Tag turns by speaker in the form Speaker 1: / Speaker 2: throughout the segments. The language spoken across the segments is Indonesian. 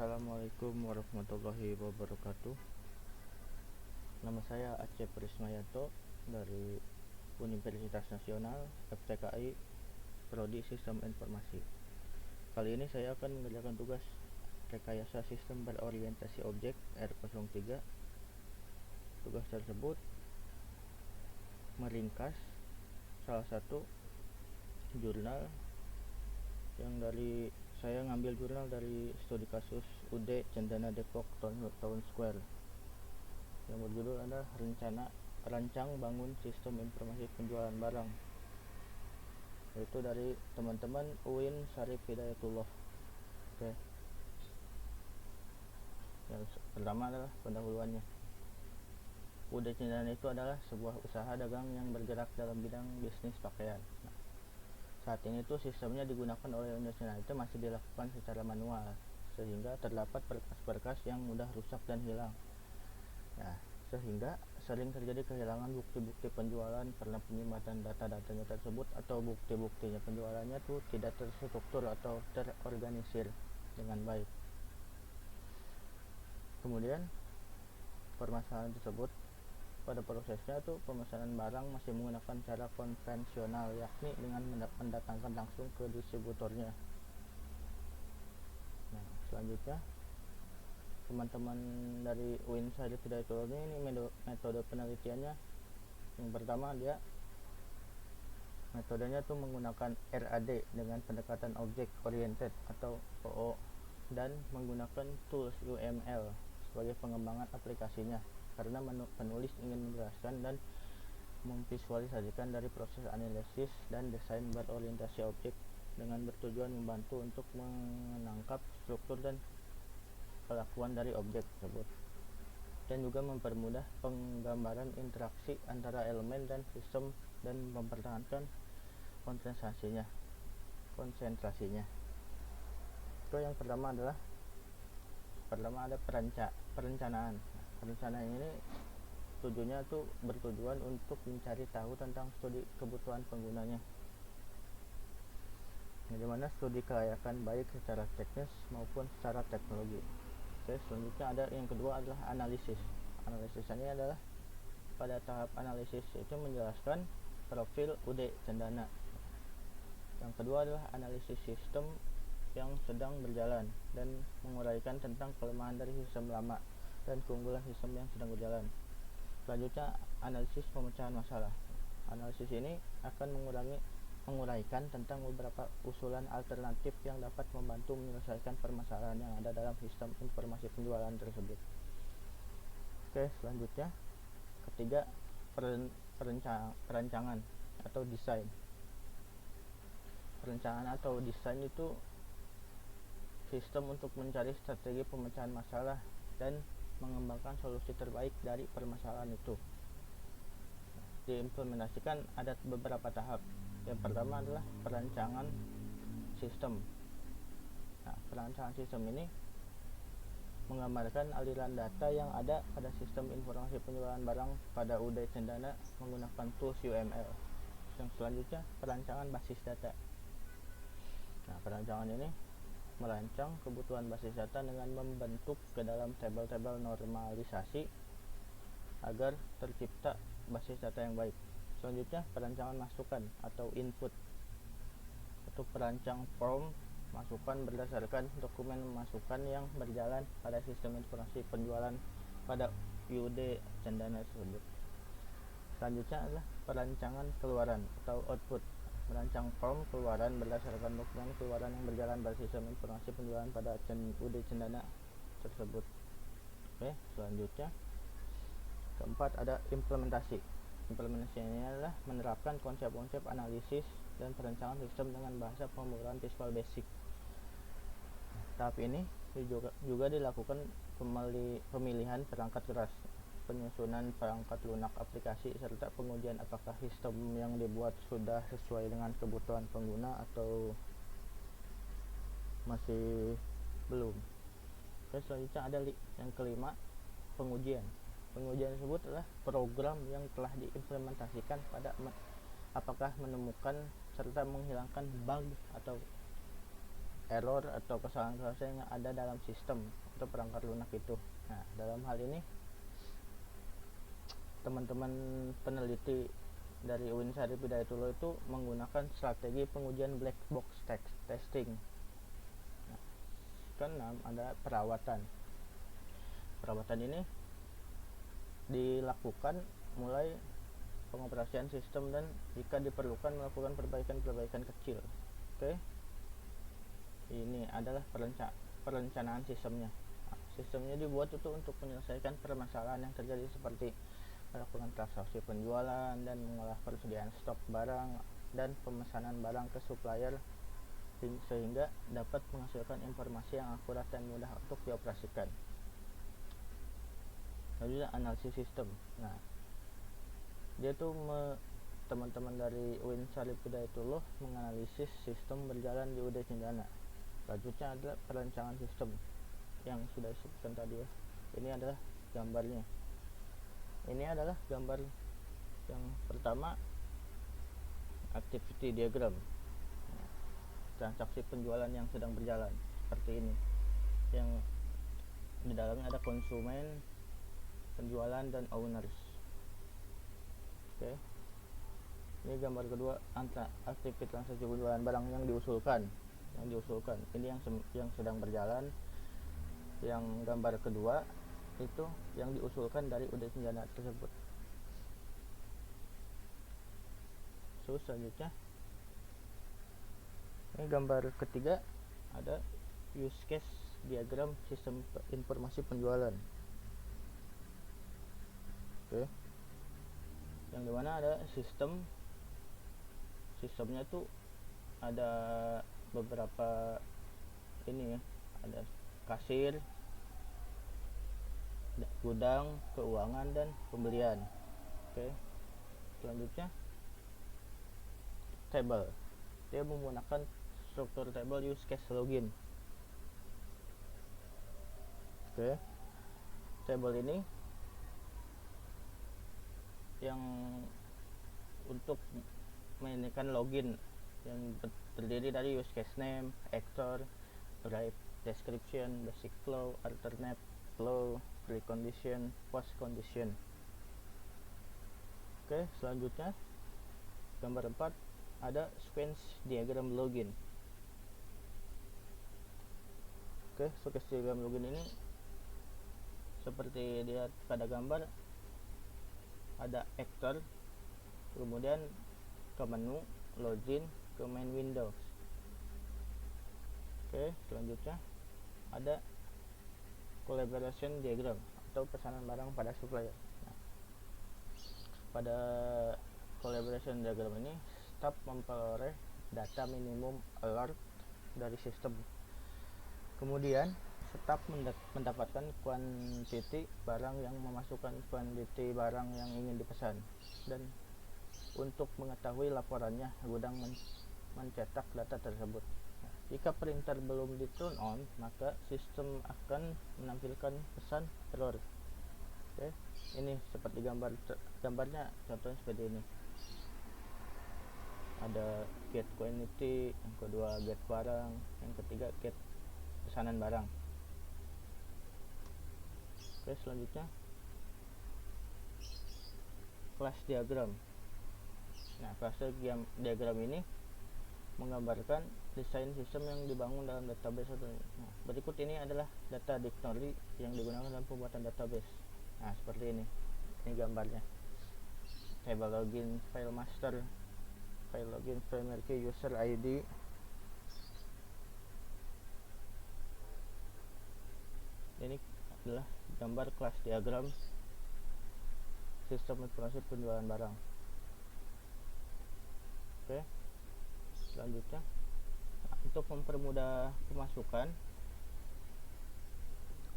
Speaker 1: Assalamualaikum warahmatullahi wabarakatuh. Nama saya Aceh Prismayanto dari Universitas Nasional FTKI Prodi Sistem Informasi. Kali ini saya akan mengerjakan tugas rekayasa sistem berorientasi objek R03. Tugas tersebut meringkas salah satu jurnal yang saya ngambil jurnal dari studi kasus UD Cendana Depok Town Square yang berjudul adalah Rancang Bangun Sistem Informasi Penjualan Barang, yaitu dari teman-teman UIN Syarif Hidayatullah. Oke. Yang pertama adalah pendahuluannya. UD Cendana itu adalah sebuah usaha dagang yang bergerak dalam bidang bisnis pakaian. Saat ini tuh sistemnya digunakan oleh UD Cendana itu masih dilakukan secara manual, sehingga terdapat berkas-berkas yang mudah rusak dan hilang. Nah, sehingga sering terjadi kehilangan bukti-bukti penjualan karena penyimpan data-datanya tersebut atau bukti-buktinya penjualannya tuh tidak terstruktur atau terorganisir dengan baik. Kemudian permasalahan tersebut pada prosesnya tuh pemesanan barang masih menggunakan cara konvensional, yakni dengan mendatangkan langsung ke distributornya. Nah, selanjutnya teman-teman dari UIN Syarif Hidayatullah ini metode penelitiannya yang pertama, metodenya tuh menggunakan RAD dengan pendekatan object oriented atau OO dan menggunakan tools UML sebagai pengembangan aplikasinya, karena penulis ingin menjelaskan dan memvisualisasikan dari proses analisis dan desain berorientasi objek dengan bertujuan membantu untuk menangkap struktur dan kelakuan dari objek tersebut, dan juga mempermudah penggambaran interaksi antara elemen dan sistem dan mempertahankan konsentrasinya. Itu yang pertama ada perencanaan. Perencanaan ini bertujuan untuk mencari tahu tentang studi kebutuhan penggunanya, bagaimana studi kelayakan baik secara teknis maupun secara teknologi. Oke, selanjutnya ada yang kedua adalah analisis. Analisis ini adalah pada tahap analisis itu menjelaskan profil UD Cendana. Yang kedua adalah analisis sistem yang sedang berjalan dan menguraikan tentang kelemahan dari sistem lama dan keunggulan sistem yang sedang berjalan. Selanjutnya analisis pemecahan masalah. Analisis ini akan menguraikan tentang beberapa usulan alternatif yang dapat membantu menyelesaikan permasalahan yang ada dalam sistem informasi penjualan tersebut. Oke, selanjutnya ketiga, perencanaan atau desain. Perencanaan atau desain itu sistem untuk mencari strategi pemecahan masalah dan mengembangkan solusi terbaik dari permasalahan itu. Diimplementasikan ada beberapa tahap. Yang pertama adalah perancangan sistem. Nah, perancangan sistem ini menggambarkan aliran data yang ada pada sistem informasi penjualan barang pada UD Cendana menggunakan tools UML. Yang selanjutnya perancangan basis data. Nah, perancangan ini merancang kebutuhan basis data dengan membentuk ke dalam tabel-tabel normalisasi agar tercipta basis data yang baik. Selanjutnya perancangan masukan atau input. Untuk perancang form masukan berdasarkan dokumen masukan yang berjalan pada sistem informasi penjualan pada UD Cendana tersebut. Selanjutnya adalah perancangan keluaran atau output. Merancang form keluaran berdasarkan dokumen keluaran yang berjalan pada sistem informasi penjualan pada UD Cendana tersebut. Oke, selanjutnya keempat ada implementasi. Implementasi ini adalah menerapkan konsep-konsep analisis dan perencanaan sistem dengan bahasa pemrograman Visual Basic. Tahap ini juga dilakukan pemilihan perangkat keras, penyusunan perangkat lunak aplikasi, serta pengujian apakah sistem yang dibuat sudah sesuai dengan kebutuhan pengguna atau masih belum. Dan selanjutnya ada yang kelima, pengujian. Pengujian tersebut adalah program yang telah diimplementasikan pada apakah menemukan serta menghilangkan bug atau error atau kesalahan-kesalahan yang ada dalam sistem atau perangkat lunak itu. Nah, dalam hal ini teman-teman peneliti dari UIN Syarif Hidayatullah itu menggunakan strategi pengujian black box testing. Nah, keenam ada perawatan. Perawatan ini dilakukan mulai pengoperasian sistem dan jika diperlukan melakukan perbaikan-perbaikan kecil. Oke. Ini adalah perencanaan sistemnya. Nah, sistemnya dibuat itu untuk menyelesaikan permasalahan yang terjadi seperti melakukan transaksi penjualan dan mengolah persediaan stok barang dan pemesanan barang ke supplier sehingga dapat menghasilkan informasi yang akurat dan mudah untuk dioperasikan. Lalu analisis sistem. Nah, dia tuh teman-teman dari UIN Syarif Hidayatullah menganalisis sistem berjalan di UD Cendana. Selanjutnya adalah perancangan sistem yang sudah disebutkan tadi ya. Ini adalah gambarnya. Ini adalah gambar yang pertama, activity diagram. Transaksi penjualan yang sedang berjalan seperti ini. Yang di dalamnya ada konsumen, penjualan dan owners. Oke. Ini gambar kedua, aktivitas transaksi penjualan barang yang diusulkan. Ini yang sedang berjalan. Yang gambar kedua itu yang diusulkan dari UD Cendana tersebut. Selanjutnya ini gambar ketiga ada use case diagram sistem informasi penjualan. Oke. Yang dimana ada sistemnya tuh ada beberapa ini ya, ada kasir, gudang, keuangan dan pembelian. Oke. Selanjutnya table. Dia menggunakan struktur table use case login. Oke. Table ini yang untuk menyanyikan login yang terdiri dari use case name, actor, drive description, basic flow, alternate flow, precondition, post condition. Oke, selanjutnya gambar 4 ada sequence diagram login. Oke, sequence diagram login ini seperti dilihat pada gambar, ada actor, kemudian ke menu, login, ke main windows. Oke, selanjutnya ada collaboration diagram atau pesanan barang pada supplier. Nah, pada collaboration diagram ini staf memperoleh data minimum alert dari sistem. Kemudian staf mendapatkan kuantiti barang yang memasukkan kuantiti barang yang ingin dipesan, dan untuk mengetahui laporannya gudang mencetak data tersebut. Nah, jika printer belum di turn on, maka sistem akan menampilkan pesan error. Oke, ini seperti gambarnya, contohnya seperti ini. Ada get quantity, yang kedua get barang, yang ketiga get pesanan barang. Oke, selanjutnya class diagram. Nah, class diagram ini menggambarkan desain sistem yang dibangun dalam database. Nah, berikut ini adalah data dictionary yang digunakan dalam pembuatan database. Nah, seperti ini. Ini gambarnya. Table login, file master, file login, primary key, user ID. Ini adalah gambar kelas diagram sistem informasi penjualan barang. Oke, selanjutnya untuk mempermudah pemasukan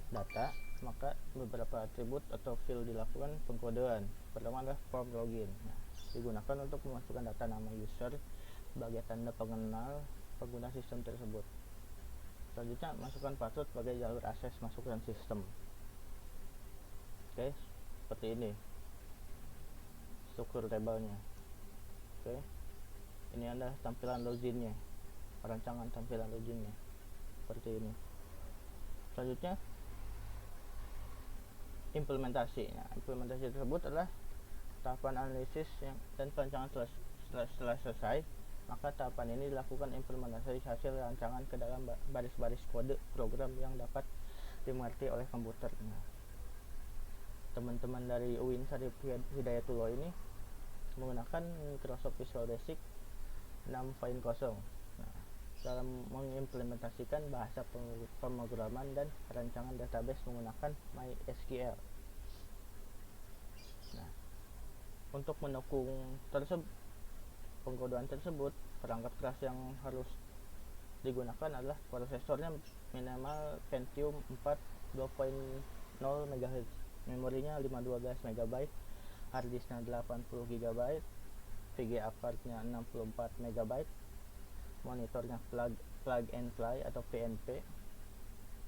Speaker 1: data, maka beberapa atribut atau field dilakukan pengkodean. Pertama adalah form login. Nah, digunakan untuk memasukkan data nama user sebagai tanda pengenal pengguna sistem tersebut. Selanjutnya, masukkan password sebagai jalur akses masuk ke sistem. Oke, seperti ini struktur tabelnya. Oke, ini adalah tampilan loginnya, perancangan tampilan loginnya. seperti ini. Selanjutnya implementasi. Nah, implementasi tersebut adalah tahapan analisis dan perancangan. Setelah selesai, maka tahapan ini dilakukan implementasi hasil rancangan ke dalam baris-baris kode program yang dapat dimengerti oleh komputer. Nah, teman-teman dari UIN Syarif Hidayatullah ini menggunakan Microsoft Visual Basic 6.0. Nah, dalam mengimplementasikan bahasa pemrograman dan perancangan database menggunakan MySQL. Nah, untuk mendukung pengkodean tersebut, perangkat keras yang harus digunakan adalah prosesornya minimal Pentium 4 2.0 MHz, memorinya 512 MB, harddisknya 80 GB, VGA cardnya 64 MB, monitornya plug and play atau PNP,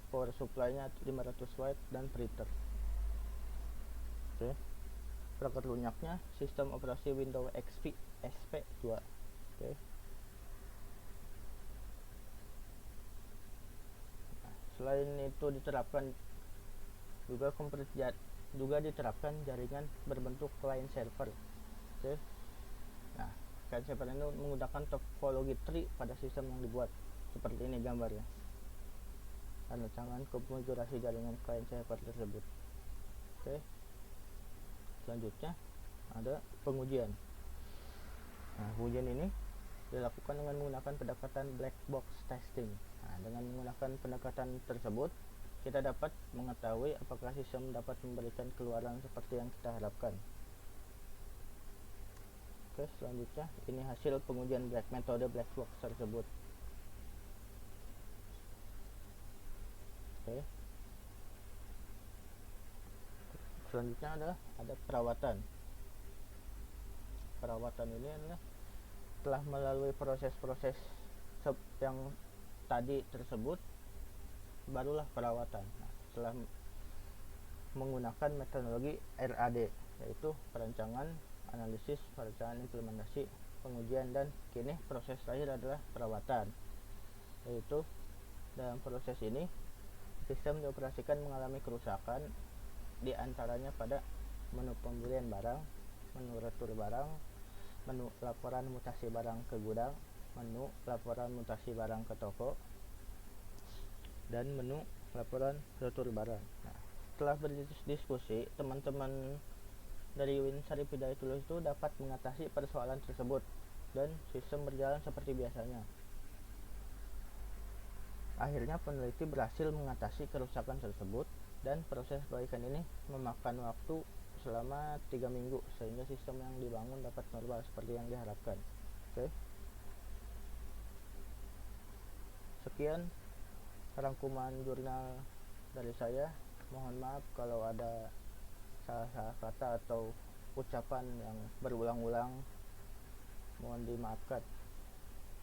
Speaker 1: power supply-nya 500 watt, dan printer. Oke. Perangkat lunaknya sistem operasi Windows XP SP2. Oke. Nah, selain itu juga diterapkan jaringan berbentuk client server. Oke. Nah, client server ini menggunakan topologi tree pada sistem yang dibuat. Seperti ini gambarnya. Rancangan konfigurasi jaringan client server tersebut. Oke. Selanjutnya ada pengujian. Nah, pengujian ini dilakukan dengan menggunakan pendekatan black box testing. Nah, dengan menggunakan pendekatan tersebut, kita dapat mengetahui apakah sistem dapat memberikan keluaran seperti yang kita harapkan. Oke, selanjutnya ini hasil pengujian metode black box tersebut. Oke. Selanjutnya ada perawatan. Perawatan ini adalah telah melalui proses-proses yang tadi tersebut, barulah perawatan. Nah, setelah menggunakan metodologi RAD, yaitu perancangan, analisis, perencanaan, implementasi, pengujian, dan kini proses terakhir adalah perawatan, yaitu dalam proses ini sistem dioperasikan mengalami kerusakan, di antaranya pada menu pembelian barang, menu retur barang, menu laporan mutasi barang ke gudang, menu laporan mutasi barang ke toko, dan menu laporan retur barang. Nah, setelah berdiskusi, teman-teman dari UIN Syarif Hidayatullah itu dapat mengatasi persoalan tersebut dan sistem berjalan seperti biasanya. Akhirnya peneliti berhasil mengatasi kerusakan tersebut dan proses perbaikan ini memakan waktu selama 3 minggu sehingga sistem yang dibangun dapat normal seperti yang diharapkan. Oke. Sekian rangkuman jurnal dari saya. Mohon maaf kalau ada salah-salah kata atau ucapan yang berulang-ulang, mohon dimaafkan.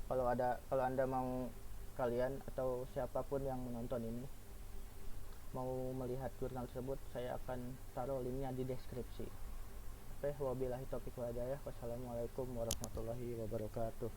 Speaker 1: Kalau Anda mau, kalian atau siapapun yang menonton ini mau melihat jurnal tersebut, saya akan taruh linknya di deskripsi. Oke, wabillahi taufiq wal hidayah. Wassalamualaikum warahmatullahi wabarakatuh.